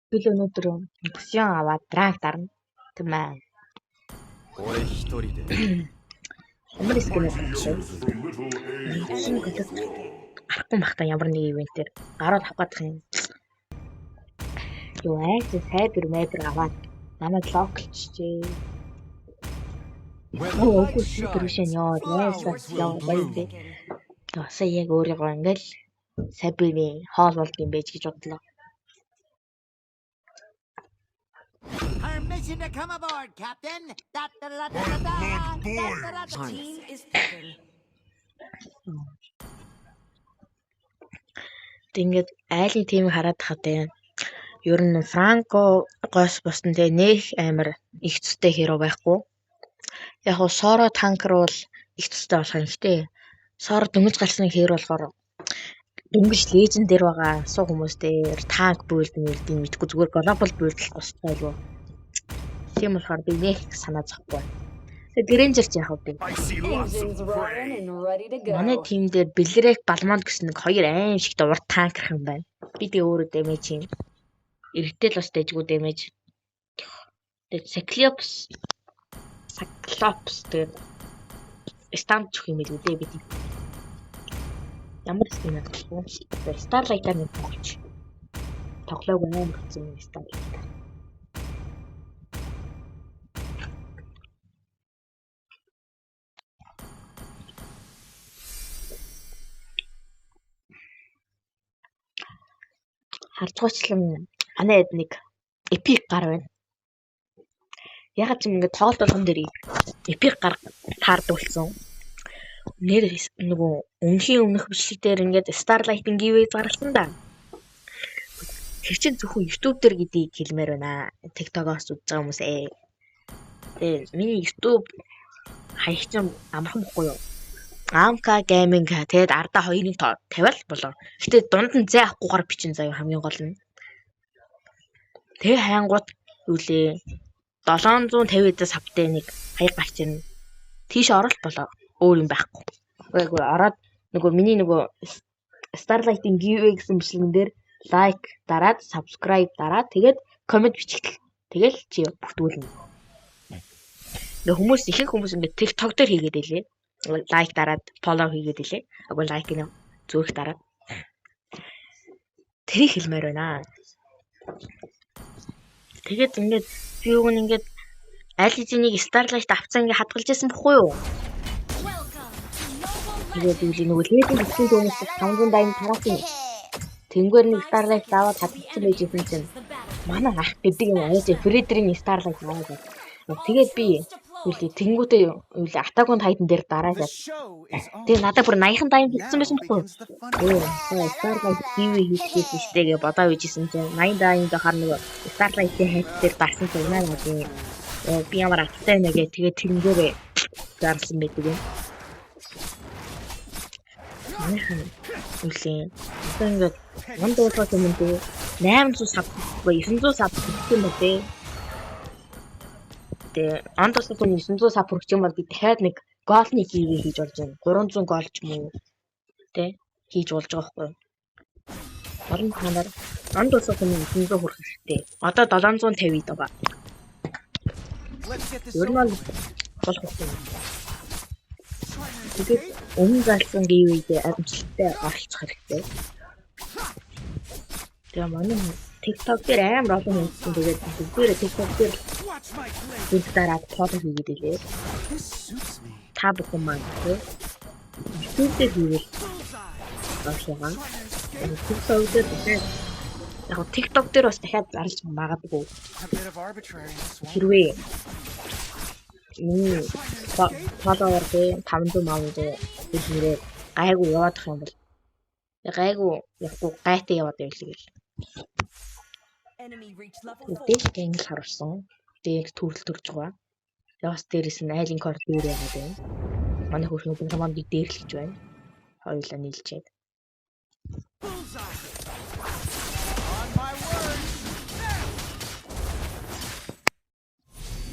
Би л өнөөдөр миксион аваад драг дарна. Тийм ээ. 俺一人で Ямар скинээ гаргасан. Миксион гэдэг гарахгүй махта ямар нэг ивентээр гараад авах гэдэг юм. Юу айц сайбер мэйбер аваад намайг локлчжээ. Өөгүй супержен яа яа байвэ. Тасаа яг өөрийгөө ингээл сайберийн хоол болд юм байж гэж бодлоо. Our mission to come aboard, Captain. Da da da da da da. The team is picking. Ингээд айлын тимийг хараад тахтай. Ер нь Франкогоос босдон тэгээ нэх амар их цэцтэй хэрэг байхгүй. Яг нь Соро танкер бол их цэцтэй болох юм шттэ. Соро дөнгөж гарсны хэрэг болохоор дөнгөж леженд дээр байгаа суу хүмүүс дээр танк бүлд мэлдийн мэдгүй зүгээр глобал бүлдэл бостой юу. Тийм болохоор би нэх санаа зовхгүй. Тэгээ Грэнжерч яах вэ? I see lots of Engines rolling prey. and ready to go. Манай тим дээр Бэлрек Балмонд гэсэн нэг хоёр аим шиг урт танкер юм байна. Би тэгээ өөрөө дэмэж юм. Эргэтэл бас дэжгүй дэмэж. Тэгээ Cyclops тэгээ станд чөх юм илүү дээ бид. Ямар скин гэдэг вэ? Starlight-аар нэг болч. Тоглоог амар гэсэн юм Starlight. Харцгаачлан манай хэд нэг эпик гар байна. Ягаад ч юм ингээд тоглолт болгон дээр эпик гар таардуулсан. Нэр нөгөө өмнөх бичлэг дээр ингээд Starlight-ийн giveaway гаргасан да. Тэр чинь зөвхөн YouTube дээр гэдгийг хэлмээр байна. TikTok-оос үзэж байгаа хүмүүс миний YouTube хаягч амархан бохгүй юу? Амка гейминг тэгээд ардаа хоёрын тавиал болоо. Гэтэ дунд нь зэ авахгүйгээр бичин заяа хамгийн гол нь. Тэгээ хайнгууд үлээ 750-аас автай нэг хаяг гарч ирнэ. Тийш оролт болоо. Өөр юм байхгүй. Үгүй ороод нөгөө миний нөгөө Starlight-ийн giveaway гэсэн бичлэгэн дээр лайк дараад, subscribe дараад тэгээд comment бичихэл. Тэгэл чи бүтгүүлнэ. Нөгөө хүмүүс ихэнх хүмүүс ингээд TikTok дээр хийгээд илээ. Лайк дараад, follow хийгээд илээ. Агуу лайк нэ зүрх дараад. Тэрийг хэлмээр байна. Тэгээд ингээд би юу ингээд аль хэзээнийг Starlight авцаа ингээд хадгалж байсан бохгүй юу? Тэгээд үгүй нөгөө лээдийн хэсгийн хүмүүс 500 дайнд тараасан. Тэнгэр нэг Starlight аваад хадгалсан байж байсан чинь манай ах гэдэг юм аяж Фредрийн Starlight аваад. Тэгээд би үгүй тэнгүүтээ үгүй Атагонд хайдан дээр дараалаад. Тэгээд надад бүр 80 дайнд хэлсэн байсан бохгүй юу? Starlight TV хийхээс ихтэйгээ бодоо үйжсэн чинь 80 дайнд хар нөгөө Starlight-ийн хайд дээр дарсан чинь надад би ямар аттай нэгэ тэгээд тэнгэрээ зарсан байдаг юм. Үгүй ингээд манд уулах юм дээ 800 сав буюу 900 сав гэх юм бэ. Тэгээ андаас нь 900 сав хүрэх юм бол би дахиад нэг голны хийгээ хийж болж байна. 300 гол ч юм уу тэ хийж болж байгаа байхгүй юу? Орон танаар андаас нь 900 хүрэх хэрэгтэй. Одоо 750 байгаа. Ер нь болох юм. Тэгээд өмнө залсан giveaway-д амжилттай оролцох хэрэгтэй. Тэгээ манай TikTok дээр амар олон хүн тэгээд бүгдээрээ TikTok дээр дараад фото хийгээд илээ. Та бүхэн маань YouTube дээр хийвэл болчихгоо. TikTok дээр тэгээд яг TikTok дээр бас дахиад зарлж магадгүй. Хэрвээ follower дээр 500 500 хэлмээрээ гайгүй яваадах юм бол гайгүй явахгүй гайтай яваад байвал үгүй гэнг харуулсан. Дээр төрөл төрж байгаа. Яваас дээрээс нь айлын кор дээр яваад байна. Манай хөрхнүүд нь хамаанд дээрлэж байна. Хоёулаа нийлчээд.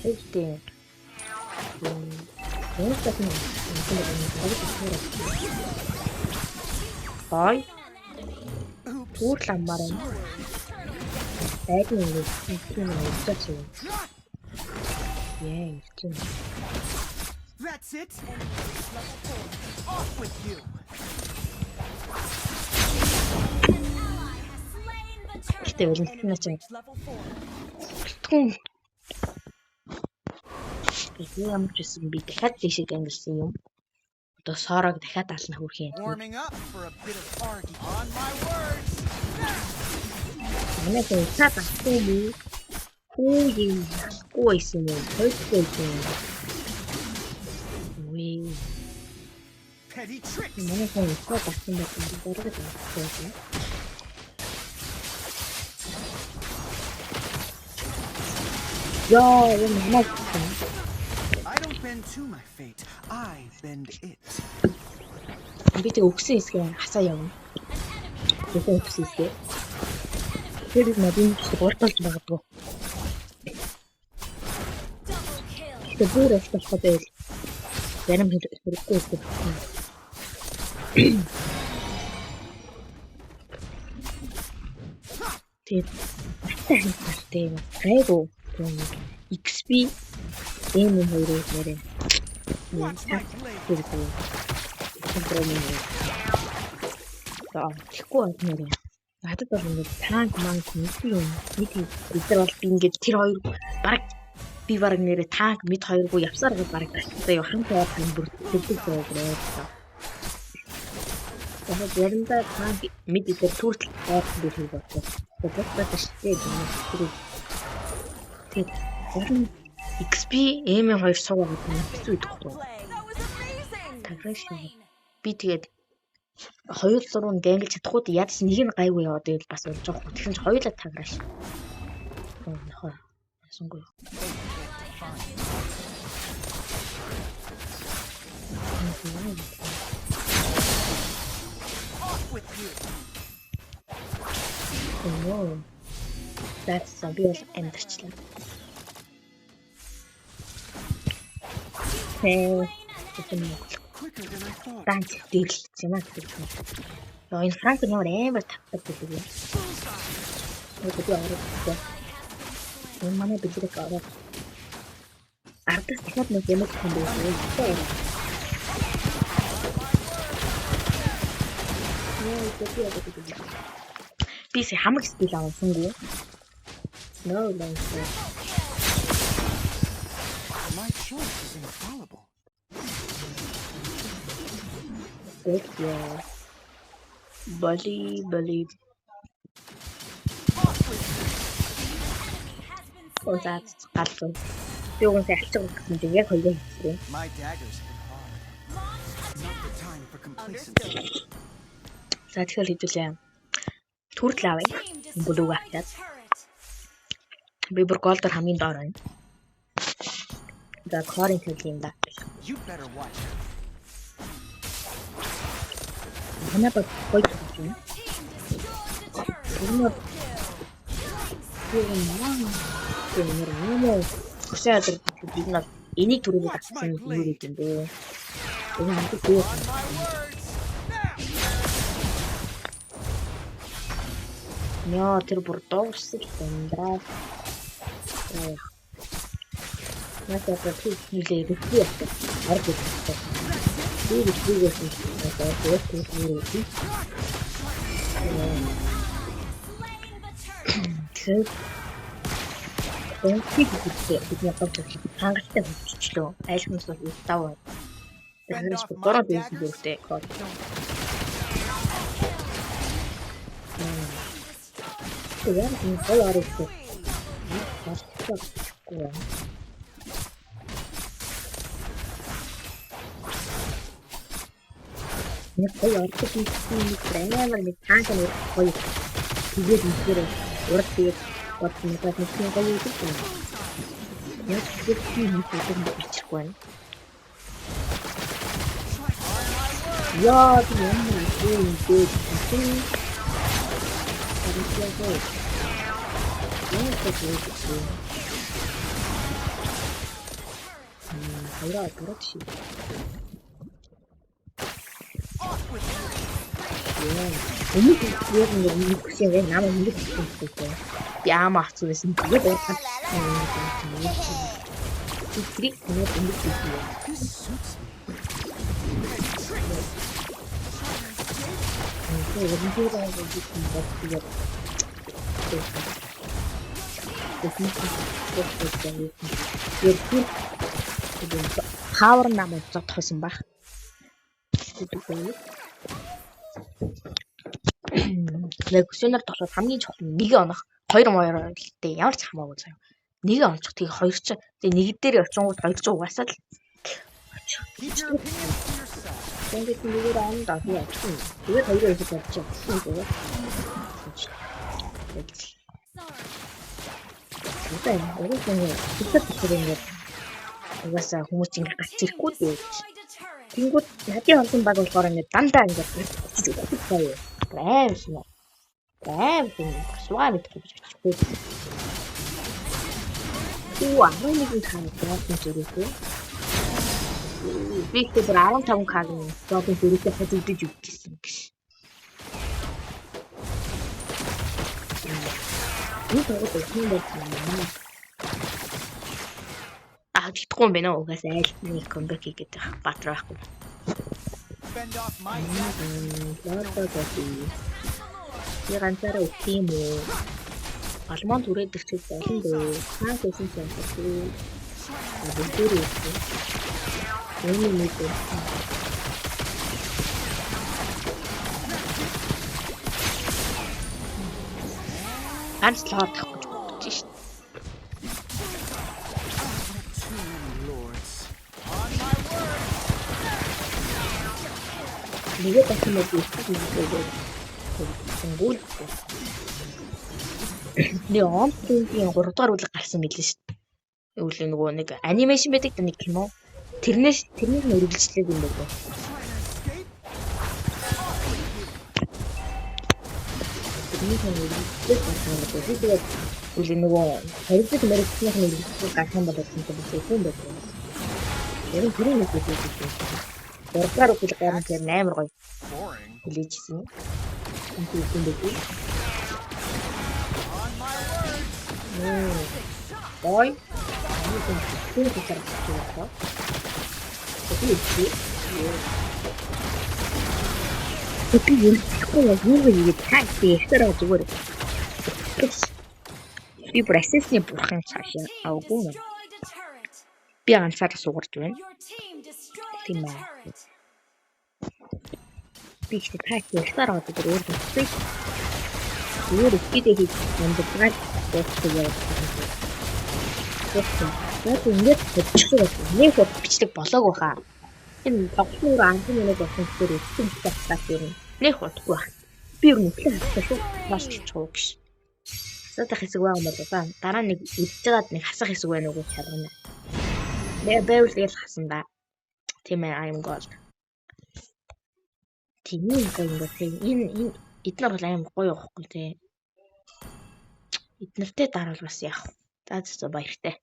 Тэгтээ. Бай. Түр ламаар байна. Дайдын нэг тийм өсөж юм. Яа, тийм. That's it. Off with you. Гэтэ үлдсэн нь чинь. Түн. Би ямар ч юм би дахиад тийшээ ангилсан юм. Одоо соорог дахиад ална хөрх юм. Warming up for a bit of arguing. On my words. Манай хүн цаатаа тийм. Хөөе. Гойсон юм. Хөөхгүй юм. Уи. Petty tricks. Манай хүн цаатаа тийм байх дөрөв дээ. Яа, юм манай. I don't bend to my fate. I bend it. Би тэг өгсөн хэсгээ хасаа явна. Өгсөн хэсгээ. Тэр их надад гортолж байгаагүй. Тэр бүр авчихсан байл. Зарим хэрэггүй байсан. Тэгээд гайгүй XP энэ хоёроо нэрээ. Watch my blade. Тэгэхгүй нэрээ. Надад бол нэг танк манк нэг юм. Нэг өдөр бол би ингээд тэр хоёр би бараг нэрээ танк мэд хоёргүй явсаар бараг тастай юу хамтаа юм бүрддэг байлаа. Тэгээд ярандаа танк мэд дээр түртэл байгаад би хийх болсон. Тэгээд шийдээ юм. Тэгээд XP M2 суугаад хэцүү идэхгүй. Тэгрэш би тэгээд хоёр зургууд ангилж чадахгүй ядс нэг нь гайгүй яваад байвал бас болж байгаа. Тэгсэн чинь хоёулаа таграаш. Нохоо. Асуугүй. Oh, that's a bit interesting. Quicker than I thought. Данч дэрлэж байна гэх юм. Энэ Франк ямар амар тавтдаг гэдэг юм. Өөдөө ороод. Энэ манай бидрэг ороод. Ардас дахиад нэг юм хэлсэн байх. Би хамаг стил авсангүй. No, no. My choice is infallible. Yeah. Bali. Oh, that's awesome. You want to actually do it? My daggers hit hard. Not the time for complacency. That's really good. Turtle blue after. We were called the Hamin Doran. The according to him that. You better watch. Never quite you. Kasi na ini turun ke sini dulu gitu. Ini nanti dia. Ya terbortos tendrá. Nanti apa sih nilai dia? Harus kita. Ini juga sih. Don't keep it with your company. Hangster slow. I should not be tower. The hands for God is your take out. So, yeah, in all our respect. Нэг гоё орчиг хийх амар нэг таанкны гоё тэгээд ихээрээ урд тэгээд бодсонтой нэг гоё юм шиг. Яг тэр тийм нэг бичихгүй байна. Яа тийм юм дээ. Хайраа гэрч. Өмнө нь нэг хүсээ намайг ингэж хэлсэн. Би аамаа авчихсан. Тэгээд уугаад. Трик нэг юм шиг. Хавар намайг зодхосон баг. Яг өсөнөр тоглоод хамгийн чухал нь нэг онох 2 моёр л дээ ямар ч хамаагүй заяа. Нэг онцох тэгээ хоёр ч тэгээ нэг дээр очингууд хоёр ч угаасаа л Keep your opinions to yourself. тэгээд нэгээр онд авъя гэсэн. Тэгээд хоёроо их болчих. Тэгээд тэгээд угаасаа угаасаа хүмүүс ингэ гац ирэхгүй дээ. Тэнгүүд хадийн олон баг болохоор ингэ дандаа ингэ байна. Грэм. Суа мэдгүй гэж очихгүй. Уу, нэг юм хаа гэсэн зэрэгтэй. Би тэр 15 кагийн зоогийн зэрэгтэй хадигдэж өгчихсэн гэж. Энэ тоглолт тийм байна. Тэгдэхгүй юм байна уу? Угаасаа айл нэг комбек хийгээд баатар байхгүй. Fend off my Би ганцаараа үх юм уу? Алман түрээд ирчээд болно дээ. Хаан гэсэн чинь байна. Бүгдээ ирсэн. Энэ нэг ганц л хаад тахгүй гэж шүү. Нэгэ дахин нэг ирсэн. Гүйл. Нэг онцгийн 3 дугаар үйл гарсан мэлээ шүү. Өвлөө нөгөө нэг анимашн байдаг да нэг кино. Тэрнээс үргэлжлээд юм байна. Өвлөө нөгөө харилцаг мэрэгчнийх нь үргэлжлэх гарсан боловсон юм байна. Яг тэр нэг үйл хийсэн. 3 дугаар үйл гарсан тэр амар гоё. Хүлээжсэн. Үнэн дээ. Ой. Тэр хэсэг байна. Тэпи юухгүй юу тагти ихтэй зүгээр. Би процессны бурхан цаашаа авгүй. Би ганцаараа сугарч байна. Тийм ээ. Би их тагти ихтэй аваад өөр зүйл. Өөр ихтэй хийж амддаг гэсэн. Яг ингэж бодчихсон. Нэг хот бичлэг болоогүй хаа. Энэ тоглоомор анхны нэг болсон дээр өссөн талаас юм. Нэг хотгүй байна. Би юу нөхлөө хатсан шүү. Басчихгүй гэж. Сатах хэсэг байгаа юм байна. Дараа нэг идчихээд нэг хасах хэсэг байна уу гэж шалгана. Нэ бэвэл ял хасан да. Тийм ээ I'm gold. Тийм юм энэ эднэр бол аим гоё явахгүй те. Эднэртэй дараал бас яах вэ? За баяртай.